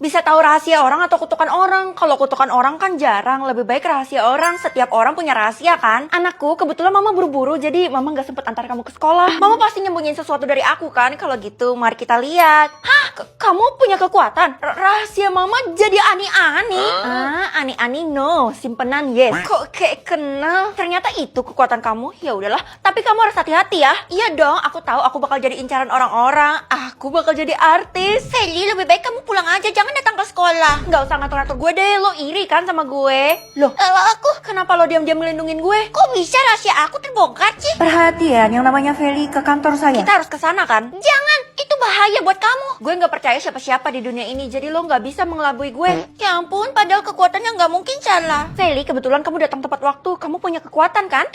Bisa tahu rahasia orang atau kutukan orang. Kalau kutukan orang kan jarang, lebih baik rahasia orang. Setiap orang punya rahasia kan. Anakku, kebetulan mama buru-buru, jadi mama gak sempet antar kamu ke sekolah. Mama pasti nyembunyiin sesuatu dari aku kan. Kalau gitu, mari kita lihat. Hah? Kamu punya kekuatan? Rahasia mama jadi ani-ani? Ani-ani no, simpenan yes. Kok kayak kenal? Ternyata itu kekuatan kamu. Ya udahlah, tapi kamu harus hati-hati ya. Iya dong, aku tahu aku bakal jadi incaran orang-orang. Aku bakal jadi artis. Feli, lebih baik kamu pulang aja, jangan datang ke sekolah. Nggak usah ngatur-ngatur gue deh, lo iri kan sama gue? Loh, aku kenapa lo diam-diam melindungin gue? Kok bisa rahasia aku terbongkar sih? Perhatian, yang namanya Feli ke kantor saya. Kita harus ke sana kan? Jangan, itu bahaya buat kamu. Gue nggak percaya siapa-siapa di dunia ini, jadi lo nggak bisa mengelabui gue. Ya ampun, padahal kekuatannya nggak mungkin salah. Feli, kebetulan kamu datang tepat waktu. Kamu punya kekuatan kan?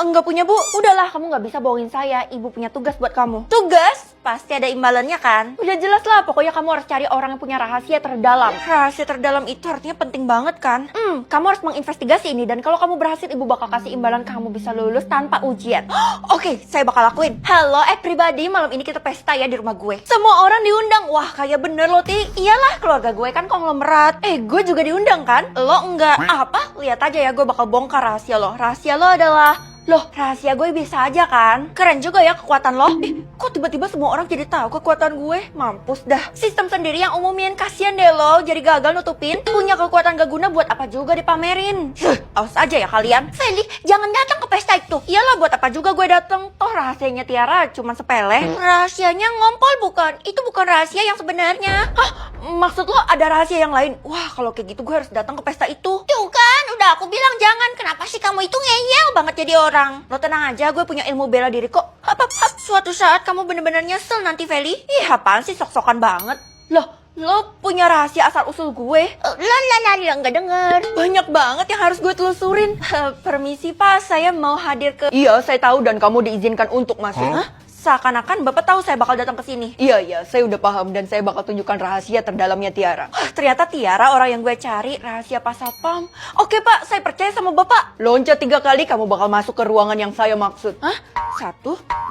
Enggak punya bu. Udahlah, kamu nggak bisa bohongin saya. Ibu punya tugas buat kamu. Tugas? Pasti ada imbalannya kan? Udah jelas lah, pokoknya kamu harus cari orang yang punya rahasia terdalam. Rahasia terdalam itu artinya penting banget kan? Kamu harus menginvestigasi ini, dan kalau kamu berhasil, ibu bakal kasih imbalan kamu bisa lulus tanpa ujian. Oke, saya bakal lakuin. Halo everybody, malam ini kita pesta ya di rumah gue. Semua orang diundang. Wah, kayak bener loh, Ti. Iyalah, keluarga gue kan konglomerat. Gue juga diundang kan? Lo enggak. Apa? Lihat aja ya, gue bakal bongkar rahasia lo. Rahasia lo adalah... Loh, rahasia gue bisa aja kan? Keren juga ya kekuatan lo. Kok tiba-tiba semua orang jadi tahu kekuatan gue? Mampus dah. Sistem sendiri yang umumin. Kasian deh lo, jadi gagal nutupin. Punya kekuatan gak guna buat apa juga dipamerin. Awas aja ya kalian. Feli, jangan datang ke pesta itu. Iyalah, buat apa juga gue datang? Toh rahasianya Tiara cuma sepele. Rahasianya ngompol bukan? Itu bukan rahasia yang sebenarnya. Hah? Maksud lo ada rahasia yang lain? Wah, kalau kayak gitu gue harus datang ke pesta itu. Tuh kan, udah aku bilang jangan. Kenapa sih kamu itu ngeyel banget jadi orang? Lo tenang aja, gue punya ilmu bela diri kok. Suatu saat kamu bener-bener nyesel nanti, Feli. Ih, apaan sih, sok-sokan banget. Loh, lo punya rahasia asal-usul gue? Nggak denger. Banyak banget yang harus gue telusurin. Permisi Pak, saya mau hadir ke... Iya, saya tahu dan kamu diizinkan untuk masuk. Hah? Seakan-akan Bapak tahu saya bakal datang ke sini. Iya, saya udah paham dan saya bakal tunjukkan rahasia terdalamnya Tiara. Ternyata Tiara orang yang gue cari, rahasia Pak Satpam. Oke Pak, saya percaya sama Bapak. Loncat 3 kali, kamu bakal masuk ke ruangan yang saya maksud. Hah? 1,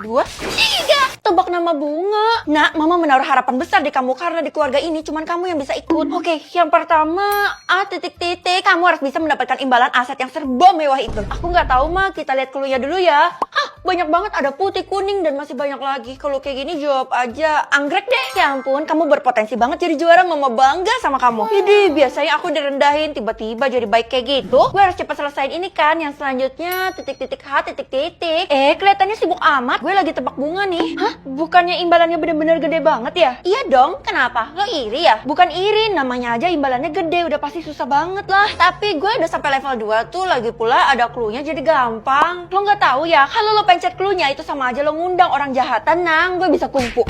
2, 3. Tebak nama bunga. Nah, Mama menaruh harapan besar di kamu karena di keluarga ini cuman kamu yang bisa ikut. Oke, yang pertama A titik. Kamu harus bisa mendapatkan imbalan aset yang serba mewah itu. Aku nggak tahu mah, kita lihat clue-nya dulu ya. Hah, banyak banget, ada putih, kuning dan masih banyak lagi. Kalau kayak gini jawab aja anggrek deh. Ya ampun, kamu berpotensi banget jadi juara. Mama bangga sama kamu. Jadi biasanya aku direndahin, tiba-tiba jadi baik kayak gitu. Gue harus cepat selesaiin ini kan. Yang selanjutnya titik H titik. Kelihatannya sibuk amat. Gue lagi tebak bunga nih. Hah? Bukannya imbalannya bener-bener gede banget ya? Iya dong. Kenapa? Lo iri ya? Bukan iri, namanya aja imbalannya gede. Udah pasti susah banget lah. Tapi gue udah sampai level 2 tuh. Lagi pula ada clue-nya jadi gampang. Lo nggak tahu ya? Kalau lo pencet clue-nya itu sama aja lo ngundang orang jahat. Tenang, gue bisa kungfu.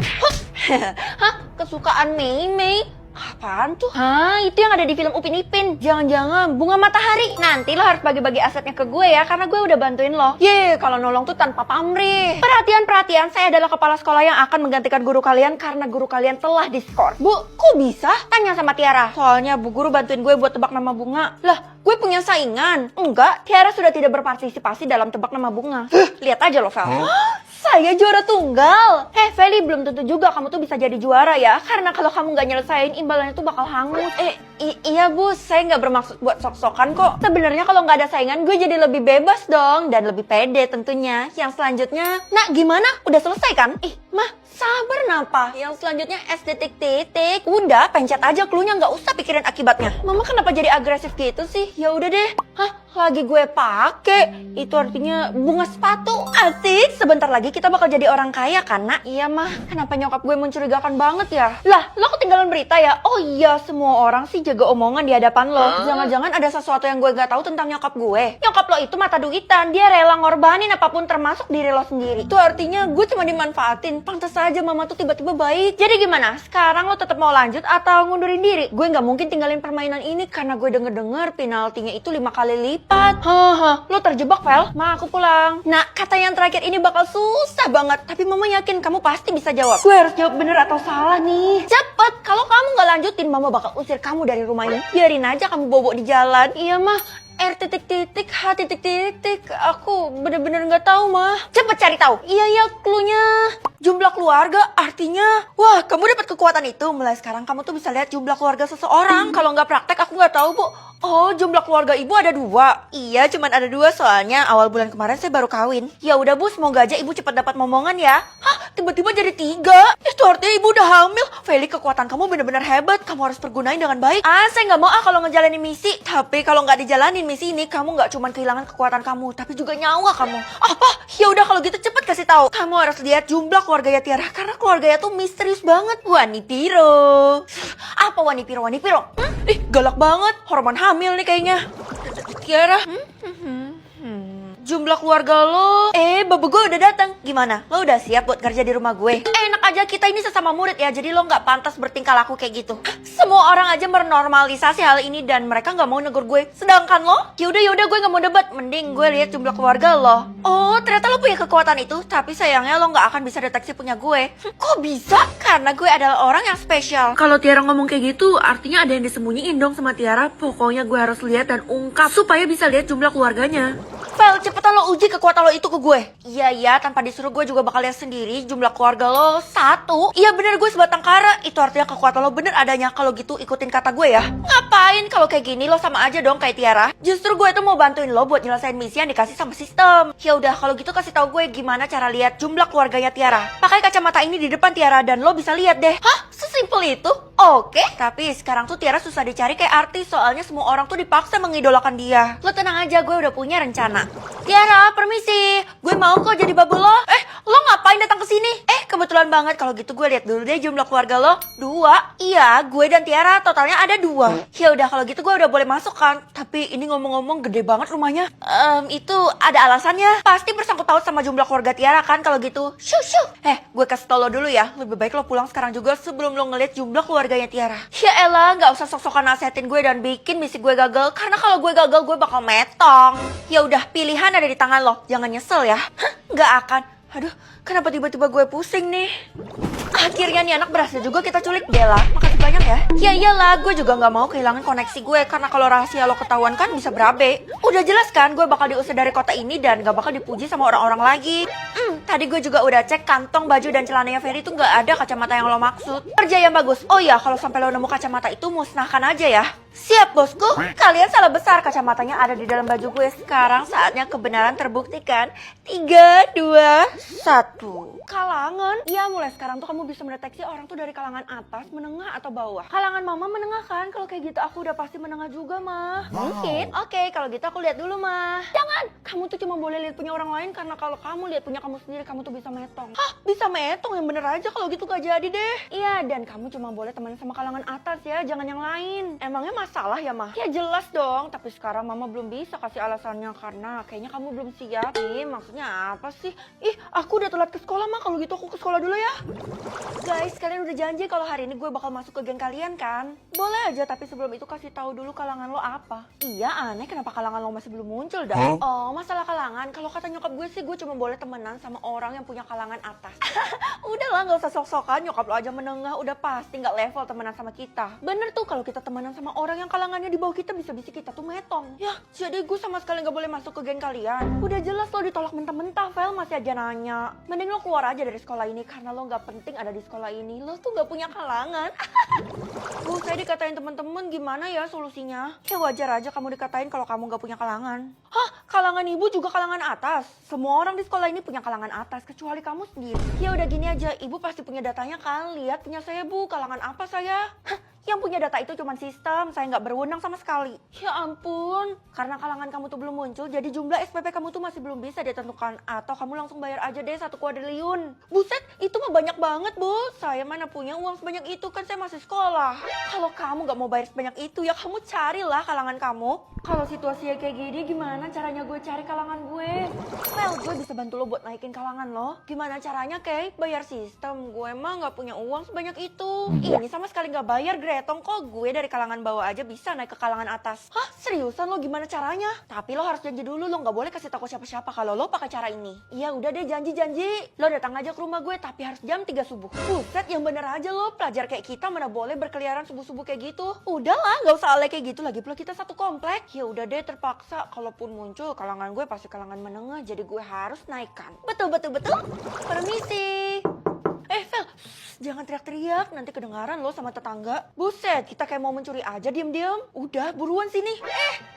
Hah? Kesukaan Mei. Apaan tuh? Hah, itu yang ada di film Upin Ipin. Jangan-jangan bunga matahari. Nanti lo harus bagi-bagi asetnya ke gue ya, karena gue udah bantuin lo. Kalau nolong tuh tanpa pamrih. Perhatian, saya adalah kepala sekolah yang akan menggantikan guru kalian karena guru kalian telah diskor. Bu, kok bisa? Tanya sama Tiara. Soalnya bu guru bantuin gue buat tebak nama bunga. Lah, gue punya saingan. Enggak, Tiara sudah tidak berpartisipasi dalam tebak nama bunga. Lihat aja lo, Vel. Saya juara tunggal. Feli, belum tentu juga kamu tuh bisa jadi juara ya. Karena kalau kamu nggak nyelesain, imbalannya tuh bakal hangus. Iya bu, saya nggak bermaksud buat sok-sokan kok. Sebenarnya kalau nggak ada saingan, gue jadi lebih bebas dong. Dan lebih pede tentunya. Yang selanjutnya, nah gimana? Udah selesai kan? Mah, sabar napa? Yang selanjutnya S titik. Udah, pencet aja clue-nya, nggak usah pikirin akibatnya. Mama kenapa jadi agresif gitu sih? Ya udah deh. Hah? Lagi gue pake. Itu artinya bunga sepatu. Asik, sebentar lagi kita bakal jadi orang kaya kan, Nak? Iya, Mah. Kenapa nyokap gue mencurigakan banget ya? Lah, lo ketinggalan berita ya? Oh iya, semua orang sih jaga omongan di hadapan lo. Jangan-jangan ada sesuatu yang gue gak tahu tentang nyokap gue. Nyokap lo itu mata duitan. Dia rela ngorbanin apapun termasuk diri lo sendiri. Itu artinya gue cuma dimanfaatin. Pantes aja Mama tuh tiba-tiba baik. Jadi gimana? Sekarang lo tetap mau lanjut atau ngundurin diri? Gue gak mungkin tinggalin permainan ini karena gue denger-denger penaltinya itu 5 kali lipat. Lo terjebak, Vel. Ma, aku pulang. Nah, kata yang terakhir ini bakal susah banget. Tapi Mama yakin kamu pasti bisa jawab. Gue harus jawab bener atau salah nih. Cepet, kalau kamu gak lanjutin, Mama bakal usir kamu dari rumah ini. Biarin aja kamu bobok di jalan. Iya, Mah. R titik titik H titik titik. Aku bener-bener nggak tahu mah. Cepet cari tahu. Iya cluenya. Jumlah keluarga artinya, wah kamu dapat kekuatan itu. Mulai sekarang kamu tuh bisa lihat jumlah keluarga seseorang. Kalau nggak praktek aku nggak tahu bu. Oh jumlah keluarga ibu ada 2. Iya cuman ada 2 soalnya awal bulan kemarin saya baru kawin. Ya udah bu, semoga aja ibu cepat dapat momongan ya. Hah tiba-tiba jadi 3. Itu artinya ibu udah hamil. Feli, kekuatan kamu bener-bener hebat. Kamu harus pergunain dengan baik. Saya nggak mau kalau ngejalanin misi. Tapi kalau nggak dijalanin misi ini, kamu nggak cuman kehilangan kekuatan kamu, tapi juga nyawa kamu. Ya udah kalau gitu cepet kasih tahu. Kamu harus lihat jumlah keluarganya Tiara karena keluarganya tuh misterius banget. Wanipiro. Apa Wanipiro? Ih galak banget. Hormon hamil nih kayaknya. Tiara. Jumlah keluarga lo. Babu gue udah datang. Gimana? Lo udah siap buat kerja di rumah gue? Enak aja, kita ini sesama murid ya, jadi lo nggak pantas bertingkah laku kayak gitu. Semua orang aja menormalisasi hal ini dan mereka nggak mau negur gue. Sedangkan lo? Yaudah gue nggak mau debat. Mending gue lihat jumlah keluarga lo. Oh ternyata lo punya kekuatan itu, tapi sayangnya lo nggak akan bisa deteksi punya gue. Kok bisa? Karena gue adalah orang yang spesial. Kalau Tiara ngomong kayak gitu, artinya ada yang disembunyiin dong sama Tiara. Pokoknya gue harus lihat dan ungkap supaya bisa lihat jumlah keluarganya. Fel, cepetan lo uji kekuatan lo itu ke gue. Iya, tanpa disuruh gue juga bakal lihat sendiri jumlah keluarga lo 1. Iya bener, gue sebatang kara. Itu artinya kekuatan lo bener adanya. Kalau gitu ikutin kata gue ya. Ngapain? Kalau kayak gini lo sama aja dong kayak Tiara. Justru gue tuh mau bantuin lo buat nyelesain misi yang dikasih sama sistem. Ya udah, kalau gitu kasih tahu gue gimana cara lihat jumlah keluarganya Tiara. Pakai kacamata ini di depan Tiara dan lo bisa lihat deh. Hah? Sesimpel itu? Oke. Tapi sekarang tuh Tiara susah dicari kayak artis, soalnya semua orang tuh dipaksa mengidolakan dia. Lo tenang aja, gue udah punya rencana. Tiara, permisi. Gue mau kok jadi babu lo. Lo ngapain datang ke sini? Kebetulan banget. Kalau gitu gue lihat dulu deh jumlah keluarga lo. 2. Iya, gue dan Tiara totalnya ada 2. Ya udah kalau gitu gue udah boleh masuk kan. Tapi ini ngomong-ngomong gede banget rumahnya. Itu ada alasannya. Pasti bersangkut paut sama jumlah keluarga Tiara kan kalau gitu. Shoo. Gue kasih tau lo dulu ya. Lebih baik lo pulang sekarang juga sebelum lo ngeliat jumlah keluarganya Tiara. Ya elah, gak usah sok-sokan nasihatin gue dan bikin misi gue gagal. Karena kalau gue gagal gue bakal metong. Ya udah, pilihan ada di tangan lo. Jangan nyesel ya. Gak akan. Aduh, kenapa tiba-tiba gue pusing nih? Akhirnya nih anak berhasil juga kita culik. Bella, makasih banyak ya. Ya iyalah, gue juga gak mau kehilangan koneksi gue. Karena kalau rahasia lo ketahuan kan bisa berabe. Udah jelas kan gue bakal diusir dari kota ini dan gak bakal dipuji sama orang-orang lagi. Tadi gue juga udah cek kantong baju dan celananya Ferry tuh gak ada kacamata yang lo maksud. Kerja yang bagus. Oh iya, kalau sampai lo nemu kacamata itu musnahkan aja ya. Siap bosku. Kalian salah besar, kacamatanya ada di dalam baju gue. Sekarang saatnya kebenaran terbuktikan. 3, 2, 1. Kalangan. Ya mulai sekarang tuh kamu bisa mendeteksi orang tuh dari kalangan atas, menengah atau bawah. Kalangan mama menengah kan? Kalau kayak gitu aku udah pasti menengah juga mah. Mungkin. Oke, kalau gitu aku lihat dulu mah. Jangan. Kamu tuh cuma boleh lihat punya orang lain karena kalau kamu lihat punya kamu sendiri kamu tuh bisa metong. Hah? Bisa metong? Yang bener aja kalau gitu gak jadi deh. Iya, dan kamu cuma boleh temenan sama kalangan atas ya, jangan yang lain. Emangnya masalah ya mah? Ya jelas dong, tapi sekarang mama belum bisa kasih alasannya karena kayaknya kamu belum siap. Maksudnya apa sih? Aku udah telat ke sekolah mah, kalau gitu aku ke sekolah dulu ya. Guys, kalian udah janji kalau hari ini gue bakal masuk ke geng kalian kan? Boleh aja, tapi sebelum itu kasih tahu dulu kalangan lo apa. Iya, aneh kenapa kalangan lo masih belum muncul dah? Oh, masalah kalangan. Kalau kata nyokap gue sih gue cuma boleh temenan sama orang yang punya kalangan atas. Udahlah, gak usah sok-sokan, nyokap lo aja menengah, udah pasti gak level temenan sama kita. Bener tuh, kalau kita temenan sama orang yang kalangannya di bawah kita, bisa-bisa kita tuh metong. Ya, jadi gue sama sekali gak boleh masuk ke geng kalian. Udah jelas lo ditolak mentah-mentah, Vel, masih aja nanya. Mending lo keluar aja dari sekolah ini, karena lo gak penting ada di sekolah ini. Lo tuh gak punya kalangan. Saya dikatain temen-temen, gimana ya solusinya? Ya wajar aja kamu dikatain kalau kamu gak punya kalangan. Hah? Kalangan ibu juga kalangan atas? Semua orang di sekolah ini punya kalangan atas, kecuali kamu sendiri. Ya udah gini aja, ibu pasti punya datanya kan? Lihat punya saya bu, kalangan apa saya? Hah? Yang punya data itu cuma sistem, saya nggak berwenang sama sekali. Ya ampun, karena kalangan kamu tuh belum muncul, jadi jumlah SPP kamu tuh masih belum bisa ditentukan. Atau kamu langsung bayar aja deh 1 kuadriliun. Buset, itu mah banyak banget bu. Saya mana punya uang sebanyak itu, kan saya masih sekolah. Kalau kamu nggak mau bayar sebanyak itu, ya kamu carilah kalangan kamu. Kalau situasinya kayak gini, gimana caranya gue cari kalangan gue? Well, gue bisa bantu lo buat naikin kalangan lo. Gimana caranya, Kay? Bayar sistem. Gue emang nggak punya uang sebanyak itu. Ini sama sekali nggak bayar Retong kok gue dari kalangan bawah aja bisa naik ke kalangan atas. Hah? Seriusan lo gimana caranya? Tapi lo harus janji dulu, lo nggak boleh kasih tahu siapa-siapa kalau lo pakai cara ini. Iya udah deh janji. Lo datang aja ke rumah gue tapi harus jam 3 subuh. Buset yang bener aja lo, pelajar kayak kita mana boleh berkeliaran subuh-subuh kayak gitu. Udahlah nggak usah alay kayak gitu, lagi pula kita satu komplek. Ya udah deh terpaksa, kalaupun muncul kalangan gue pasti kalangan menengah, jadi gue harus naikkan. Betul. Permisi. Vel, jangan teriak-teriak, nanti kedengaran lo sama tetangga. Buset, kita kayak mau mencuri aja diem-diem. Udah, buruan sini.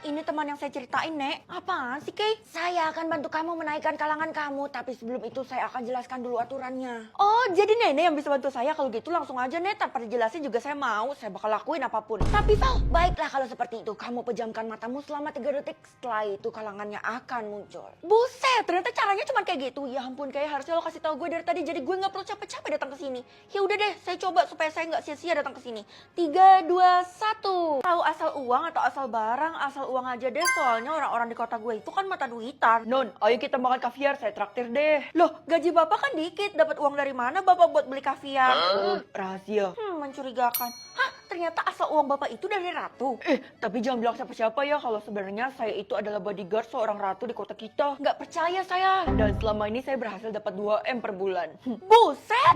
Ini teman yang saya ceritain, Nek. Apaan sih, Kay? Saya akan bantu kamu menaikkan kalangan kamu, tapi sebelum itu saya akan jelaskan dulu aturannya. Oh, jadi Nenek yang bisa bantu saya? Kalau gitu langsung aja, Nek. Tanpa dijelasin juga saya mau, saya bakal lakuin apapun. Tapi, Val, baiklah kalau seperti itu. Kamu pejamkan matamu selama 3 detik, setelah itu kalangannya akan muncul. Buset, ternyata caranya cuma kayak gitu. Ya ampun, kayak harusnya lo kasih tahu gue dari tadi, jadi gue nggak perlu capek-capek datang ke sini. Ya udah deh, saya coba supaya saya nggak sia-sia datang ke sini. 3, 2, 1. Tahu asal uang atau asal barang? Asal uang aja deh, soalnya orang-orang di kota gue itu kan mata duitan. Non, ayo kita makan kaviar, saya traktir deh. Loh, gaji bapak kan dikit, dapat uang dari mana bapak buat beli kaviar? Rahasia. Mencurigakan. Hah, ternyata asal uang bapak itu dari ratu. Tapi jangan bilang siapa-siapa ya kalau sebenarnya saya itu adalah bodyguard seorang ratu di kota kita. Nggak percaya saya. Dan selama ini saya berhasil dapat 2M per bulan. Buset!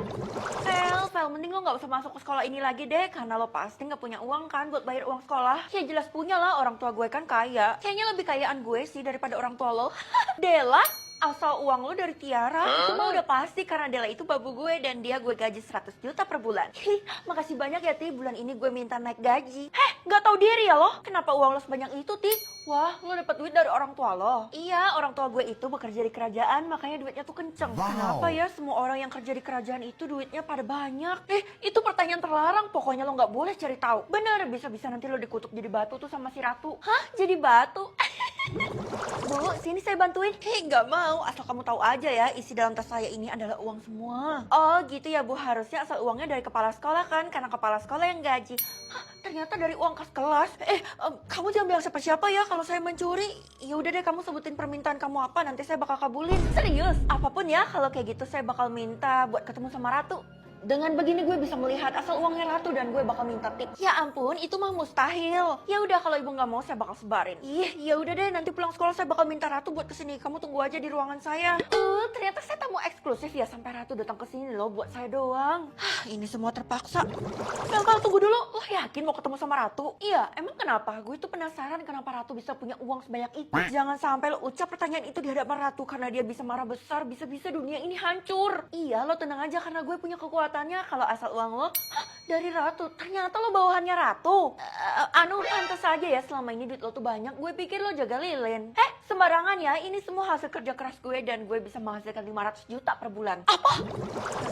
Vel, mending lo nggak usah masuk ke sekolah ini lagi deh, karena lo pasti nggak punya uang kan buat bayar uang sekolah. Ya jelas punya lah, orang tua gue kan kaya. Kayaknya lebih kayaan gue sih daripada orang tua lo. Dela, asal uang lo dari Tiara, itu mah udah pasti karena Dela itu babu gue dan dia gue gaji 100 juta per bulan. Makasih banyak ya Ti, bulan ini gue minta naik gaji. Nggak tahu diri ya lo? Kenapa uang lo sebanyak itu Ti? Wah, lo dapat duit dari orang tua lo? Iya, orang tua gue itu bekerja di kerajaan, makanya duitnya tuh kenceng. Wow. Kenapa ya semua orang yang kerja di kerajaan itu duitnya pada banyak? Itu pertanyaan terlarang, pokoknya lo nggak boleh cari tahu. Bener, bisa-bisa nanti lo dikutuk jadi batu tuh sama si ratu. Hah? Jadi batu? Bu, sini saya bantuin. Nggak mau, asal kamu tahu aja ya, isi dalam tas saya ini adalah uang semua. Oh gitu ya Bu, harusnya asal uangnya dari kepala sekolah kan, karena kepala sekolah yang gaji. Hah, ternyata dari uang kas kelas. Kamu jangan bilang siapa-siapa ya kalau saya mencuri. Ya udah deh, kamu sebutin permintaan kamu apa, nanti saya bakal kabulin. Serius, apapun ya, kalau kayak gitu saya bakal minta buat ketemu sama Ratu. Dengan begini gue bisa melihat asal uangnya Ratu dan gue bakal minta tips. Ya ampun, itu mah mustahil. Ya udah kalau ibu nggak mau saya bakal sebarin. Ya udah deh, nanti pulang sekolah saya bakal minta Ratu buat kesini. Kamu tunggu aja di ruangan saya. Ternyata saya tamu eksklusif ya, sampai Ratu datang ke sini loh buat saya doang. Ini semua terpaksa. Vel, tunggu dulu. Lo yakin mau ketemu sama Ratu? Iya, emang kenapa? Gue tuh penasaran kenapa Ratu bisa punya uang sebanyak itu. Jangan sampai lo ucap pertanyaan itu di hadapan Ratu karena dia bisa marah besar, bisa-bisa dunia ini hancur. Iya, lo tenang aja karena gue punya kekuatan. Kalau asal uang lo dari Ratu, ternyata lo bawahannya Ratu. Pantas saja ya selama ini duit lo tuh banyak. Gue pikir lo jaga lilin. Sembarangan ya, ini semua hasil kerja keras gue dan gue bisa menghasilkan 500 juta per bulan. Apa?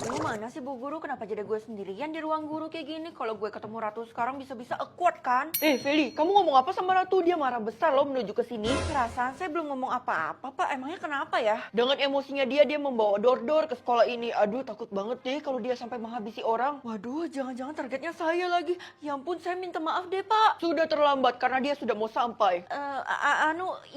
Aduh, mana sih Bu Guru? Kenapa jadi gue sendirian di ruang guru kayak gini? Kalau gue ketemu Ratu sekarang bisa-bisa awkward kan? Feli, kamu ngomong apa sama Ratu? Dia marah besar lo menuju ke sini. Perasaan saya belum ngomong apa-apa, Pak. Emangnya kenapa ya? Dengan emosinya dia membawa dor-dor ke sekolah ini. Aduh, takut banget deh kalau dia sampai menghabisi orang. Waduh, jangan-jangan targetnya saya lagi. Ya ampun, saya minta maaf deh, Pak. Sudah terlambat karena dia sudah mau sampai.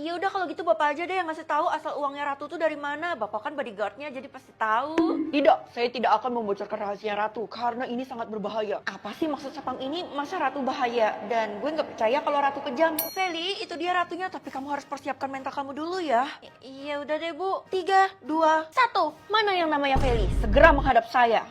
Ya udah kalau gitu Bapak aja deh yang ngasih tahu asal uangnya Ratu tuh dari mana. Bapak kan bodyguardnya jadi pasti tahu. Tidak, saya tidak akan membocorkan rahasia Ratu karena ini sangat berbahaya. Apa sih maksud Sepang ini? Masa Ratu bahaya? Dan gue nggak percaya kalau Ratu kejam. Feli, itu dia Ratunya, tapi kamu harus persiapkan mental kamu dulu ya. Iya udah deh Bu. 3, 2, 1. Mana yang namanya Feli? Segera menghadap saya.